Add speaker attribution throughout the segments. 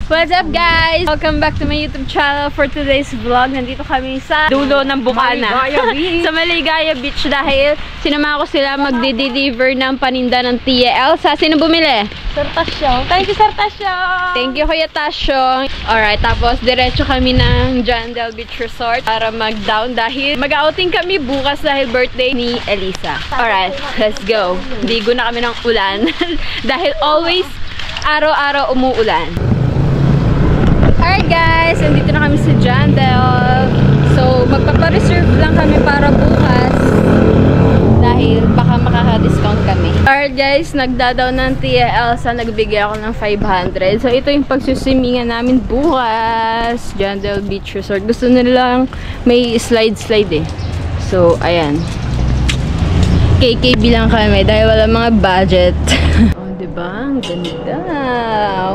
Speaker 1: What's up guys? Welcome back to my YouTube channel for today's vlog. Nandito kami sa dulo ng Bukana. Sa Maligaya Beach dahil sinama ko sila magde-deliver ng paninda ng Tia Elsa. Sino bumili?
Speaker 2: Sir Tasyo. Thank you, Sir Tasyo.
Speaker 1: Thank you, Kuya Tasyo. Alright, tapos diretso kami ng Jandel Beach Resort para mag-down dahil mag-outing kami bukas dahil birthday ni Elisa. Alright, let's go. Ligo na kami ng ulan dahil always araw-araw umuulan. Alright guys, nandito na kami sa Jandel. So, magpapa-reserve lang kami para bukas dahil baka makaka-discount kami. Alright guys, nagdadaw ng Tia Elsa, nagbigay ako ng 500. So, ito yung pagsusimingan namin bukas. Jandel Beach Resort. Gusto nilang may slide-slide eh. So, ayan. KKB lang kami dahil wala mga budget. Diba? Ang ganda.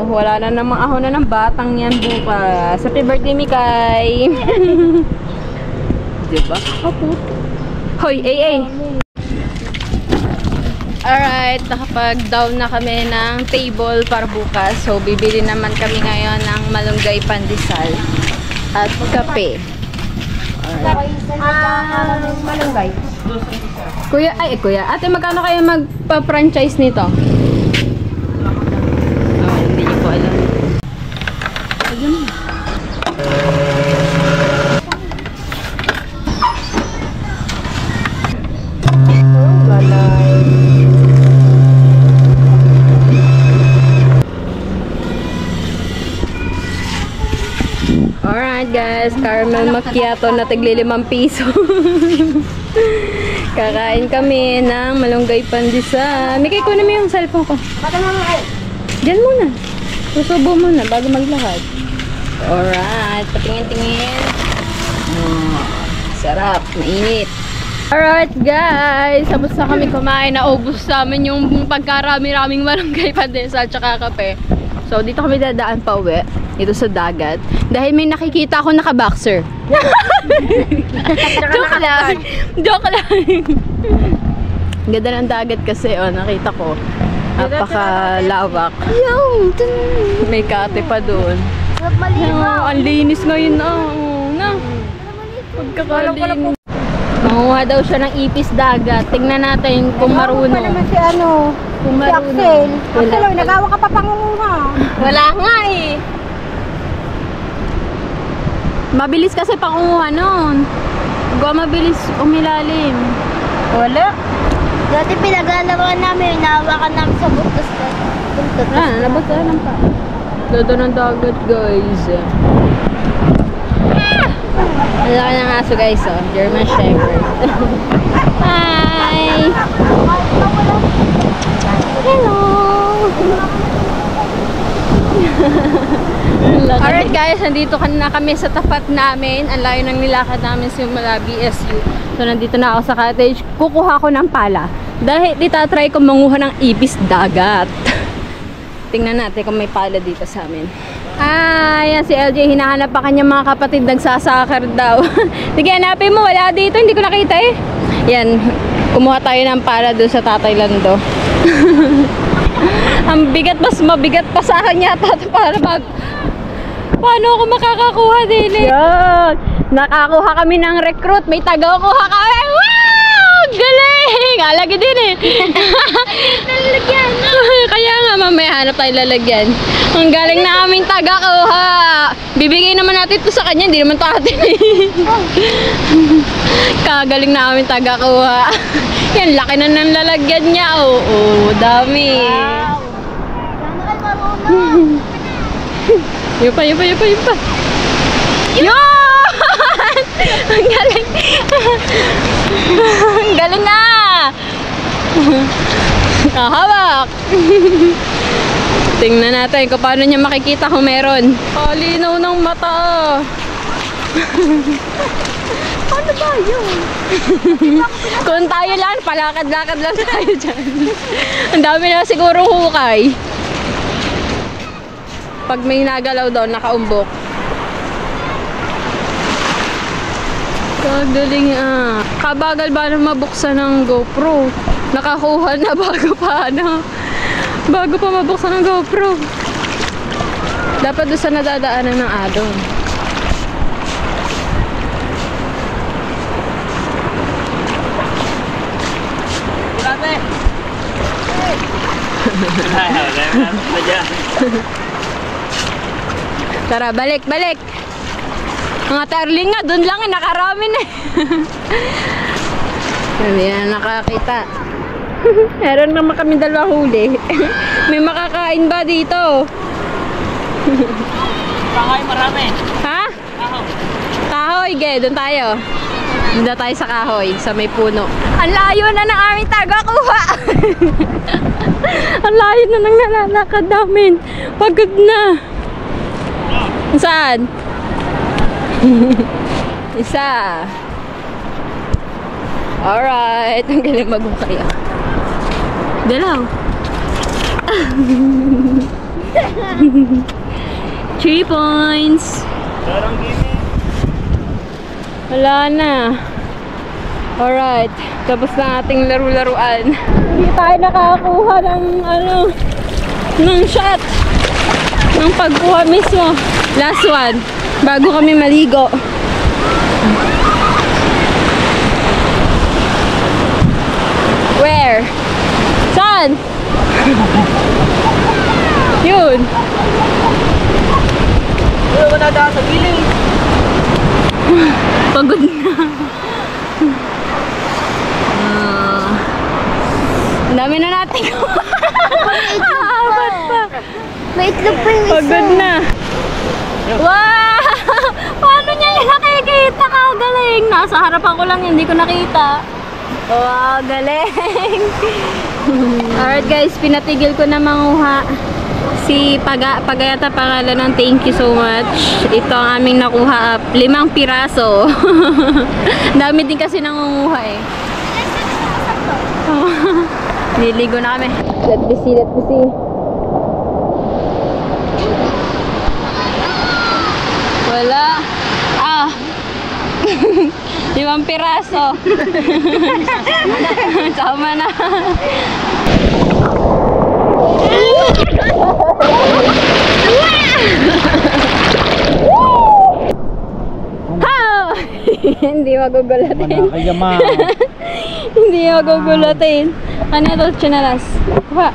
Speaker 1: Wala na namang ahon na ng batang yan bukas. Happy birthday, Mikay! Diba? Opo. Hoy, ay! Alright, nakapag-down na kami ng table para bukas. So, bibili naman kami ngayon ng malunggay pandesal at kape.
Speaker 2: Malunggay.
Speaker 1: Kuya, kuya. Ate, magkano kayo magpa-franchise nito? Hindi niyo po alam. Ayun. Alright guys, caramel macchiato na tigli 5 piso. Kakain kami ng malunggay pandesal. Mikay, kunin mo yung cellphone ko. Diyan muna. Susubo muna bago maglakad. Alright, patingin-tingin. Sarap, mainit. Alright guys, sabos na kami kumain. Naubos namin yung pagkarami-raming malunggay pandesal tsaka kape. So, dito kami dadaan pa uwi. Dito sa dagat. Dahil may nakikita ako naka-boxer. Joke lang. Joke lang. Ganda ng dagat kasi, oh, nakita ko. Napaka-lawak. May kate pa doon. Ang linis ngayon, oh. Pagkakalinis. Manguha daw siya ng ipis dagat. Tingnan natin kung marunong.
Speaker 2: Wala naman si
Speaker 1: Kung
Speaker 2: si Axel. Axel, nagawa ka pa pangunguha.
Speaker 1: Wala nga eh. Mabilis kasi pangunguha nun. Mabilis umilalim.
Speaker 2: Wala. Dati pinaglalawaan namin, nahawakan namin sa butos.
Speaker 1: Labas na lang pa. Ganda ng dagat guys. Ang laki ng aso guys, oh. German Shepherd. Hi! Hello! Alright guys, nandito na kami sa tapat namin. Ang layo ng nilakad namin simula BSU. So nandito na ako sa cottage. Kukuha ko ng pala. Dahil itatry ko manguha ng ipis dagat. Tingnan natin kung may pala dito sa amin. Ayan si LJ, hinahanap pa kanya mga kapatid, nagsasakar daw. Sige, hanapin mo, wala dito, hindi ko nakita eh. Yan, kumuha tayo ng pala doon sa Tatay Lando. Ang bigat, mas mabigat pa sa akin yata para paano ako makakakuha din eh? Yan, nakakuha kami ng recruit, may tagakuha kami. Wow! Galing! Alagi din eh.
Speaker 2: Lalagyan.
Speaker 1: Kaya nga, mamaya hanap tayo lalagyan. Ang galing na aming taga-kuha. Bibigay naman natin ito sa kanya, hindi naman ito atin eh. Kagaling na aming taga-kuha. Yan, laki na ng lalagyan niya. Oo, dami.
Speaker 2: Wow. Sana kayo marunong.
Speaker 1: Yun pa. Yun! Ang galing. Ang galing na. Hawak. Tingnan natin kung paano niya makikita kung meron. Palinaw ng mata.
Speaker 2: Ano ba yun?
Speaker 1: Kung tayo lang, palakad-lakad lang tayo dyan. Ang dami na sigurong hukay. Pag may nagalaw daw, nakaumbok. Kagaling ah. Kabagal ba na mabuksan ng GoPro? Nakakuha na bago pa mabuksan ng GoPro. Dapat doon sa nadadaanan ng Adong. Tara, balik, balik. Mga tarling nga, doon lang nakarami na. Hindi na nakakita. Meron naman kami dalawa huli. May makakain ba dito?
Speaker 3: Kahoy marami.
Speaker 1: Ha?
Speaker 3: Kahoy.
Speaker 1: Kahoy, doon tayo. Doon na tayo sa kahoy, sa may puno. Ang layo na ng aming tagakuha. Ang layo na ng nalalakad namin. Pagod na. Saan? Isa. Alright. Ang galing mag-ukay ah. Dalaw. 3 points.
Speaker 3: Darang game.
Speaker 1: Wala na. Alright. Tapos na ating laro-laruan. Hindi tayo nakakakuha ng ng shot. Ng pagkuha mismo. Last one. Bago kami maligo. Where? Saan? Yun.
Speaker 3: Wala na sa gilid.
Speaker 1: Pagod na. Ang dami na natin. Apat pa.
Speaker 2: May itlog pa yung isa.
Speaker 1: Pagod na. Wow! Paano niya yung nakikita? Kagaling. Nasa harapan ko lang, hindi ko nakita. Wow, galing. Alright guys, pinatigil ko na manguha. Si Pagayata pangalan ng thank you so much. Ito ang aming nakuha, 5 piraso. Dami din kasi nangunguha eh. Niligo na kami. Let me see, let me see. Wala. 5 piraso. Sama na. Hindi magugulatin. Hindi magugulatin. Ano ito? Chinalas. Kuha.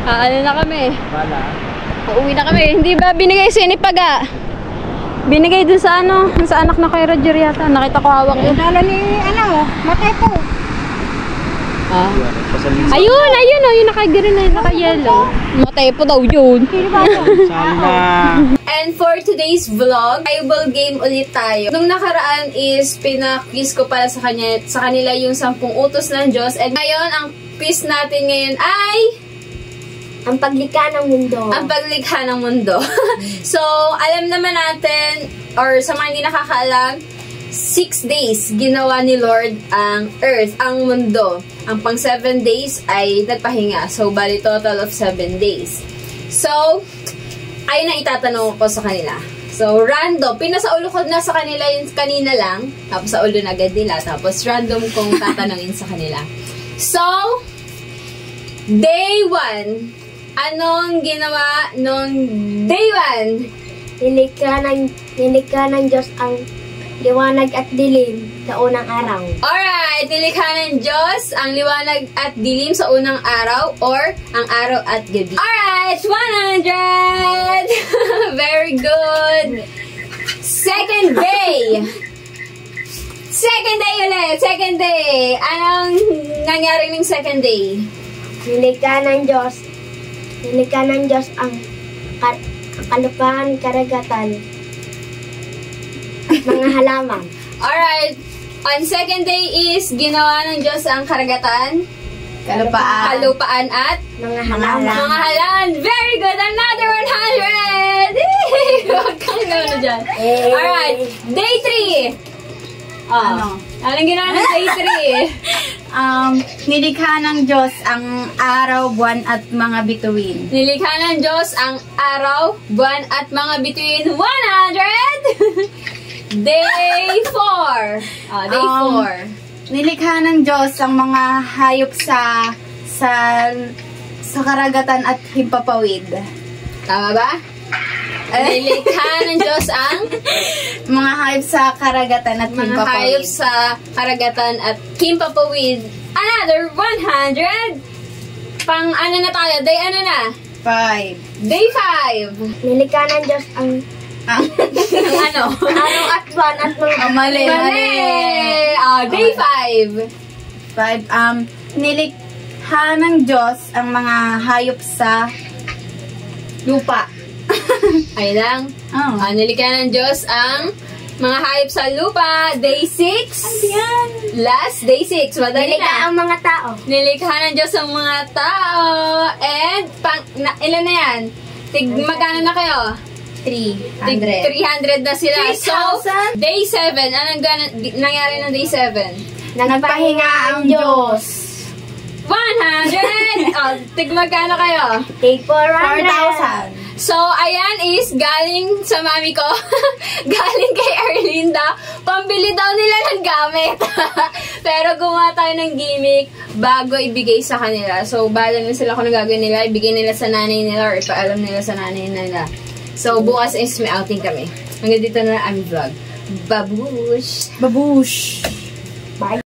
Speaker 1: Ano na kami? Uuwi na kami. Hindi ba binigay si Paga? Binigay dun sa sa anak na kay Roger yata. Nakita ko hawak yun.
Speaker 2: Dala ni Matepo.
Speaker 1: Ayun, yung naka-green na naka-yellow. Matepo daw yun. And for today's vlog, tribal game ulit tayo. Nung nakaraan is pina-quiz ko pala sa kanila yung 10 utos ng Diyos. And ngayon, ang quiz natin ngayon ay
Speaker 2: Ang paglikha ng mundo.
Speaker 1: ang paglikha ng mundo. So, alam naman natin, or sa mga hindi nakakaalam, 6 days ginawa ni Lord ang earth, ang mundo. Ang pang 7 days ay nagpahinga. So, bali total of 7 days. So, ayun na itatanong ko sa kanila. So, random. Pinasaulo ko na sa kanila yung kanina lang. Tapos sa ulo na agad nila. Tapos random kong tatanungin sa kanila. So, day 1. Anong ginawa nung day 1?
Speaker 2: Nilikha ng Diyos ang liwanag at dilim sa unang araw.
Speaker 1: Alright, nilikha ng Diyos ang liwanag at dilim sa unang araw or ang araw at gabi. Alright, 100! Very good! Second day! Second day ulit! Second day! Anong nangyari ng second day?
Speaker 2: Nilikha ng Diyos ang kalupaan, karagatan, at mga halaman.
Speaker 1: Alright, on second day is ginawa ng Diyos ang karagatan, kalupaan at
Speaker 2: Mga halaman.
Speaker 1: mga halaman. Very good! Another 100! Huwag kang gano'n dyan. Alright, day 3. Anong ginawa ng day 3?
Speaker 4: Nilikha ng Diyos ang araw, buwan at mga bituin.
Speaker 1: Nilikha ng Diyos ang araw, buwan at mga bituin. 100! Day 4. Day 4.
Speaker 4: Nilikha ng Diyos ang mga hayop sa sa karagatan at himpapawid.
Speaker 1: Tama ba? Nilikha ng Diyos ang
Speaker 4: Mga hayop sa karagatan at
Speaker 1: mga
Speaker 4: himpapawid.
Speaker 1: hayop sa karagatan at himpapawid. Another 100! Pang ano na tayo? Day ano na?
Speaker 4: 5.
Speaker 1: Day 5!
Speaker 2: Nilikha ng Diyos ang
Speaker 4: Ang
Speaker 1: ano?
Speaker 2: araw at buwan at mga
Speaker 4: mali.
Speaker 1: Mali! Day 5!
Speaker 4: 5. Nilikha ng Diyos ang mga hayop sa lupa.
Speaker 1: Ay lang.
Speaker 4: Oh.
Speaker 1: Nilikha ng Diyos ang mga hayop sa lupa. Day 6. Last, day 6. Madali
Speaker 2: nilikha
Speaker 1: na.
Speaker 2: ang mga tao.
Speaker 1: Nilikha ng Diyos ang mga tao. And, ilan na yan? Magkano na kayo?
Speaker 4: 300.
Speaker 1: 300 na sila.
Speaker 4: 3,000?
Speaker 1: So, day 7. Anong nangyari ng day 7?
Speaker 4: Nagpahinga ang Diyos.
Speaker 1: 100! Magkano kayo?
Speaker 2: Take 400.
Speaker 4: 4,000.
Speaker 1: So, ayan is galing sa mami ko. Galing kay Erlinda. Pambili daw nila ng gamit. Pero gumawa tayo ng gimmick bago ibigay sa kanila. So, bahala na sila kung gagawin nila. Ibigay nila sa nanay nila or ipaalam nila sa nanay nila. So, bukas is may outing kami. Hanggang dito na ang vlog. Babush!
Speaker 4: Babush.
Speaker 2: Bye.